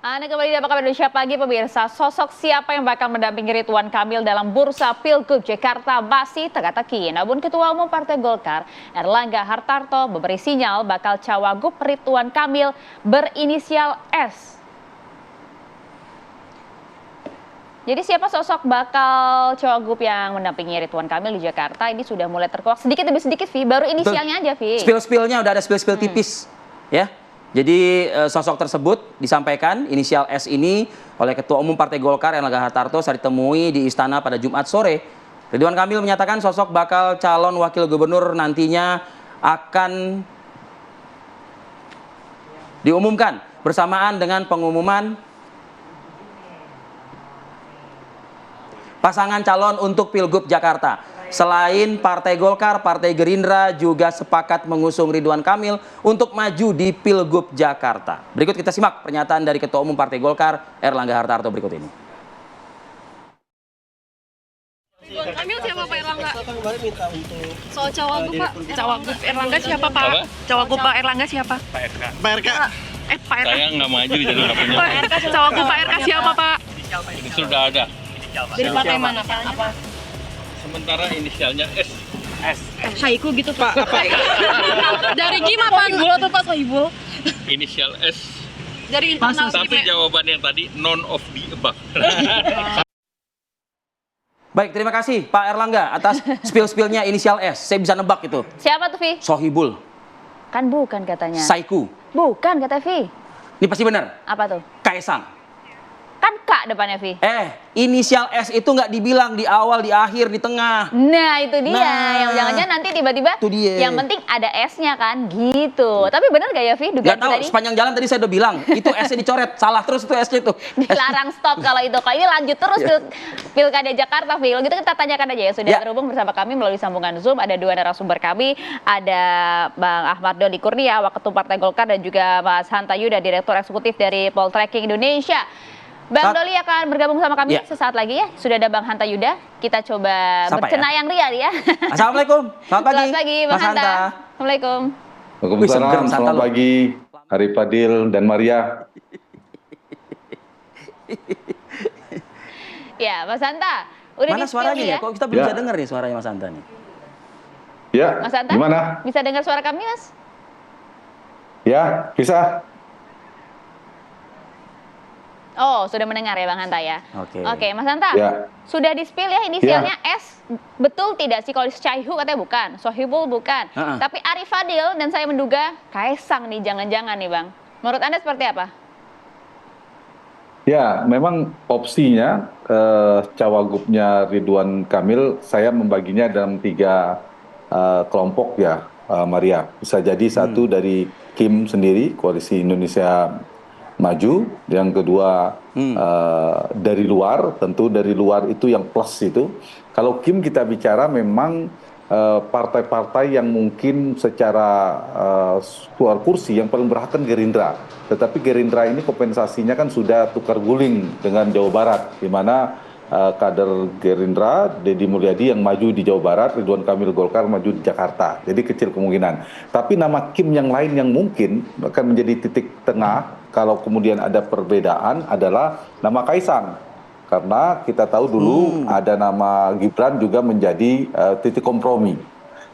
Anda kembali di Apa Kabar Indonesia Pagi, pemirsa. Sosok siapa yang bakal mendampingi Ridwan Kamil dalam bursa Pilgub Jakarta masih teka-teki. Namun Ketua Umum Partai Golkar, Erlangga Hartarto, memberi sinyal bakal cawagup Ridwan Kamil berinisial S. Jadi siapa sosok bakal cawagup yang mendampingi Ridwan Kamil di Jakarta ini sudah mulai terkuak sedikit demi sedikit, Vi. Baru inisialnya aja, Vi. Spill-spillnya udah ada spill-spill tipis, ya. Jadi sosok tersebut disampaikan inisial S ini oleh Ketua Umum Partai Golkar Erlangga Hartarto saat ditemui di Istana pada Jumat sore. Ridwan Kamil menyatakan sosok bakal calon wakil gubernur nantinya akan diumumkan bersamaan dengan pengumuman pasangan calon untuk Pilgub Jakarta. Selain Partai Golkar, Partai Gerindra juga sepakat mengusung Ridwan Kamil untuk maju di Pilgub Jakarta. Berikut kita simak pernyataan dari Ketua Umum Partai Golkar Erlangga Hartarto berikut ini. Ridwan Kamil siapa Pak Erlangga? Soal cawagup Pak, cawagup Erlangga siapa Pak? Cawagup Pak Erlangga siapa? Pak RK. Pak RK. Saya nggak maju jadi nggak punya. Pak RK, cawagup Pak RK siapa Pak? Ini sudah ada. Dari partai mana Pak? Apa? Sementara inisialnya S. Saiku gitu Pak. Dari Gima Pak Sohibul atau Pak Sohibul? Inisial S. Dari internal Tapi jawaban yang tadi none of the above. Baik, terima kasih Pak Erlangga atas spill-spillnya inisial S. Saya bisa nebak itu. Siapa tuh, Vi? Sohibul, Kan bukan katanya. Saiku. Bukan kata Vi. Ini pasti benar. Apa tuh? Kaisang. Kan K depannya, Vi. Inisial S itu nggak dibilang di awal, di akhir, di tengah. Nah, itu dia. Nah, yang jangan-jangan nanti tiba-tiba itu dia. yang penting ada S-nya kan, gitu. Tapi benar gak ya, Vi? Nggak Dugaan tahu, tadi sepanjang jalan tadi saya udah bilang, itu S-nya dicoret. Salah terus itu S-nya itu. dilarang stop kalau itu. Kalau ini lanjut terus Pilkada Jakarta, Vi. Kalau gitu kita tanyakan aja ya. Sudah terhubung bersama kami melalui sambungan Zoom. Ada dua narasumber kami. Ada Bang Ahmad Doli Kurnia, Waketum Partai Golkar, dan juga Mas Hanta Yuda, Direktur Eksekutif dari Poltreking Indonesia. Bang Doli akan bergabung sama kami sesaat lagi ya. Sudah ada Bang Hanta Yuda. Kita coba bercenayang ria ya. Assalamualaikum. Selamat pagi. Selamat pagi, Bang Hanta. Assalamualaikum. Waalaikumsalam. Selamat pagi, Hari Fadil dan Maria. Ya, Mas Hanta. Udah Mana suaranya ya? ya? Kok kita belum bisa dengar nih suaranya Mas Hanta nih? Ya, Mas Hanta, gimana? Bisa dengar suara kami, Mas? Ya, bisa. Oh, sudah mendengar ya Bang Hanta ya? Oke, Mas Hanta. Ya. Sudah di-spill ya inisialnya S. Betul tidak sih kalau Saiku katanya bukan, Sohibul bukan. Tapi Ari Fadil dan saya menduga Kaisang nih, jangan-jangan nih Bang. Menurut Anda seperti apa? Ya, memang opsinya cawagupnya Ridwan Kamil, saya membaginya dalam 3 kelompok ya, Maria. Bisa jadi satu dari Kim sendiri, Koalisi Indonesia Maju, yang kedua dari luar, tentu dari luar itu yang plus itu. Kalau Kim kita bicara memang partai-partai yang mungkin secara suara kursi yang paling berhak kan Gerindra. Tetapi Gerindra ini kompensasinya kan sudah tukar guling dengan Jawa Barat, di mana kader Gerindra, Deddy Mulyadi yang maju di Jawa Barat, Ridwan Kamil Golkar maju di Jakarta. Jadi kecil kemungkinan. Tapi nama Kim yang lain yang mungkin akan menjadi titik tengah kalau kemudian ada perbedaan adalah nama Kaisang. Karena kita tahu dulu ada nama Gibran juga menjadi titik kompromi.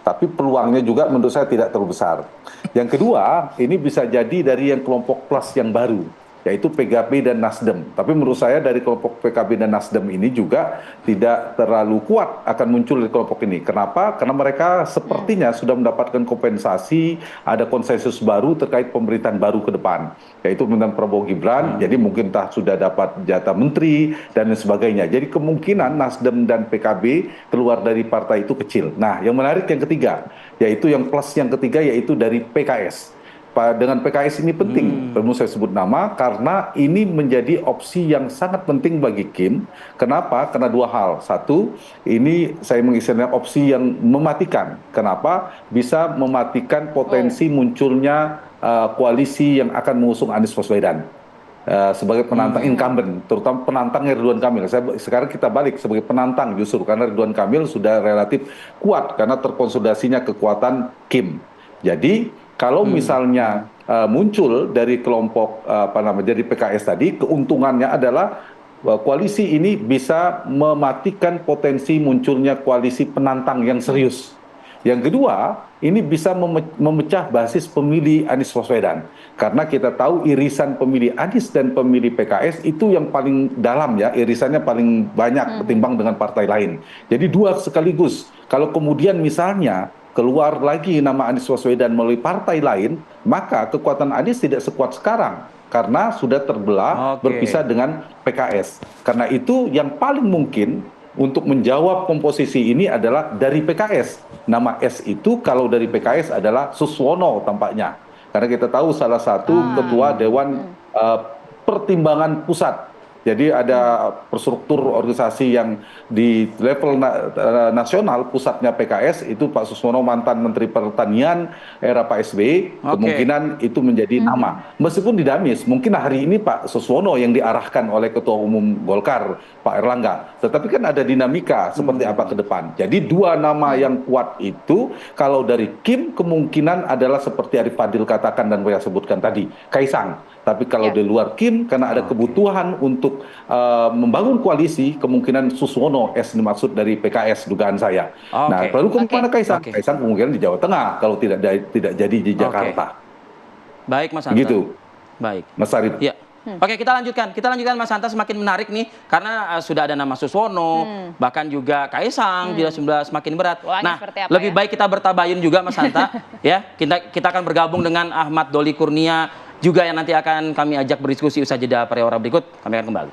Tapi peluangnya juga menurut saya tidak terlalu besar. Yang kedua, ini bisa jadi dari yang kelompok plus yang baru, yaitu PKB dan Nasdem. Tapi menurut saya dari kelompok PKB dan Nasdem ini juga tidak terlalu kuat akan muncul dari kelompok ini. Kenapa? Karena mereka sepertinya sudah mendapatkan kompensasi, ada konsensus baru terkait pemerintahan baru ke depan, yaitu pemerintahan Prabowo Gibran. Jadi mungkin entah sudah dapat jatah menteri dan lain sebagainya. Jadi kemungkinan Nasdem dan PKB keluar dari partai itu kecil. Nah, yang menarik yang ketiga, yaitu yang plus yang ketiga, yaitu dari PKS. Dengan PKS ini penting, perlu saya sebut nama, karena ini menjadi opsi yang sangat penting bagi Kim. Kenapa? Karena 2 hal. Satu, ini saya mengistilahkan opsi yang mematikan. Kenapa? Bisa mematikan potensi munculnya koalisi yang akan mengusung Anies Baswedan sebagai penantang incumbent, terutama penantangnya Ridwan Kamil. Sekarang kita balik sebagai penantang justru, karena Ridwan Kamil sudah relatif kuat karena terkonsolidasinya kekuatan Kim. Jadi kalau misalnya muncul dari kelompok dari PKS tadi, keuntungannya adalah koalisi ini bisa mematikan potensi munculnya koalisi penantang yang serius. Yang kedua, ini bisa memecah basis pemilih Anies Baswedan. Karena kita tahu irisan pemilih Anies dan pemilih PKS itu yang paling dalam ya, irisannya paling banyak ketimbang dengan partai lain. Jadi dua sekaligus. Kalau kemudian misalnya keluar lagi nama Anies Baswedan melalui partai lain, maka kekuatan Anies tidak sekuat sekarang. Karena sudah terbelah berpisah dengan PKS. Karena itu yang paling mungkin untuk menjawab komposisi ini adalah dari PKS. Nama S itu kalau dari PKS adalah Suswono tampaknya. Karena kita tahu salah satu ketua Dewan Pertimbangan Pusat. Jadi ada struktur organisasi yang di level nasional, pusatnya PKS, itu Pak Suswono mantan Menteri Pertanian era Pak SBY, kemungkinan itu menjadi nama. Meskipun dinamis, mungkin hari ini Pak Suswono yang diarahkan oleh Ketua Umum Golkar, Pak Erlangga. Tetapi kan ada dinamika seperti apa ke depan. Jadi dua nama yang kuat itu, kalau dari Kim kemungkinan adalah seperti Arif Fadil katakan dan saya sebutkan tadi, Kaisang. Tapi kalau di luar Kim, karena ada kebutuhan untuk membangun koalisi, kemungkinan Suswono S dimaksud dari PKS, dugaan saya. Nah, lalu kemana Kaisang? Kaisang kemungkinan di Jawa Tengah, kalau tidak jadi di Jakarta. Baik, Mas Hanta. Gitu. Baik. Mas Arif. Ya. Oke, kita lanjutkan. Kita lanjutkan, Mas Hanta, semakin menarik nih karena sudah ada nama Suswono, bahkan juga Kaisang sudah semakin berat. Wah, nah, ya? lebih baik kita bertabayun juga, Mas Hanta. Ya, kita akan bergabung dengan Ahmad Doli Kurnia juga yang nanti akan kami ajak berdiskusi usai jeda pariwara berikut. Kami akan kembali.